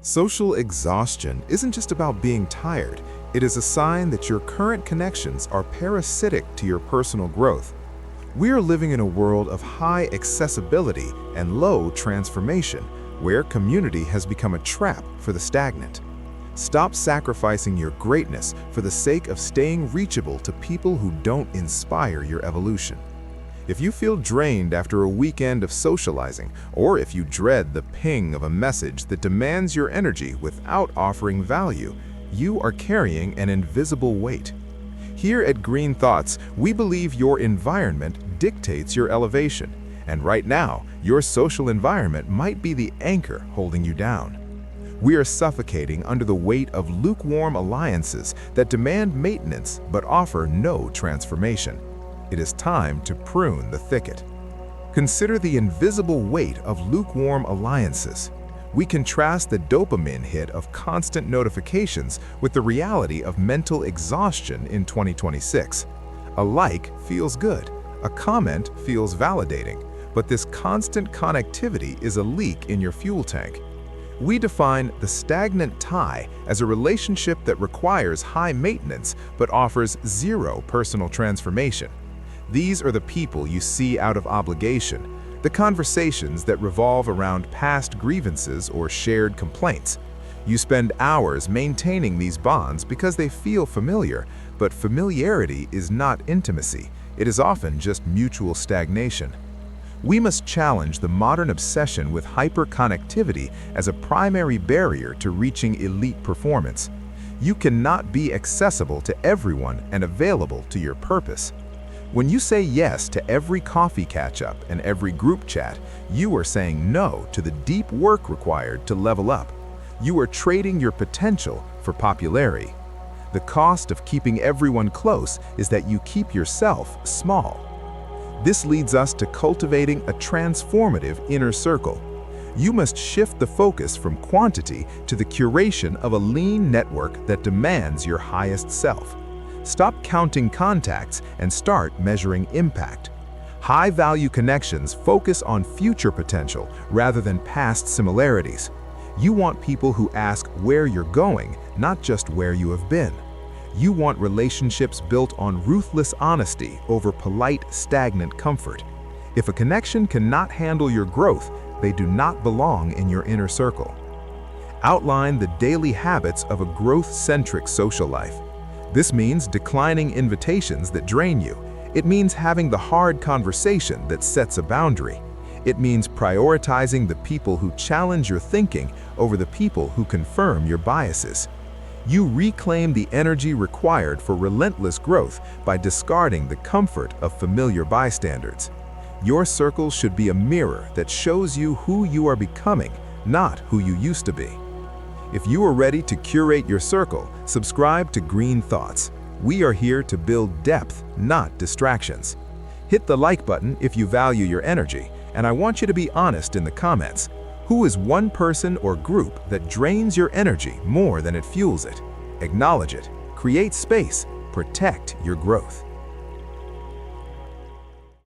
Social exhaustion isn't just about being tired. It is a sign that your current connections are parasitic to your personal growth. We are living in a world of high accessibility and low transformation, where community has become a trap for the stagnant. Stop sacrificing your greatness for the sake of staying reachable to people who don't inspire your evolution. If you feel drained after a weekend of socializing, or if you dread the ping of a message that demands your energy without offering value, you are carrying an invisible weight. Here at Green Thoughts, we believe your environment dictates your elevation, and right now, your social environment might be the anchor holding you down. We are suffocating under the weight of lukewarm alliances that demand maintenance but offer no transformation. It is time to prune the thicket. Consider the invisible weight of lukewarm alliances. We contrast the dopamine hit of constant notifications with the reality of mental exhaustion in 2026. A like feels good, a comment feels validating, but this constant connectivity is a leak in your fuel tank. We define the stagnant tie as a relationship that requires high maintenance but offers zero personal transformation. These are the people you see out of obligation, the conversations that revolve around past grievances or shared complaints. You spend hours maintaining these bonds because they feel familiar, but familiarity is not intimacy. It is often just mutual stagnation. We must challenge the modern obsession with hyperconnectivity as a primary barrier to reaching elite performance. You cannot be accessible to everyone and available to your purpose. When you say yes to every coffee catch-up and every group chat, you are saying no to the deep work required to level up. You are trading your potential for popularity. The cost of keeping everyone close is that you keep yourself small. This leads us to cultivating a transformative inner circle. You must shift the focus from quantity to the curation of a lean network that demands your highest self. Stop counting contacts and start measuring impact. High-value connections focus on future potential rather than past similarities. You want people who ask where you're going, not just where you have been. You want relationships built on ruthless honesty over polite, stagnant comfort. If a connection cannot handle your growth, they do not belong in your inner circle. Outline the daily habits of a growth-centric social life. This means declining invitations that drain you. It means having the hard conversation that sets a boundary. It means prioritizing the people who challenge your thinking over the people who confirm your biases. You reclaim the energy required for relentless growth by discarding the comfort of familiar bystanders. Your circle should be a mirror that shows you who you are becoming, not who you used to be. If you are ready to curate your circle, subscribe to Green Thoughts. We are here to build depth, not distractions. Hit the like button if you value your energy, and I want you to be honest in the comments. Who is one person or group that drains your energy more than it fuels it? Acknowledge it, create space, protect your growth.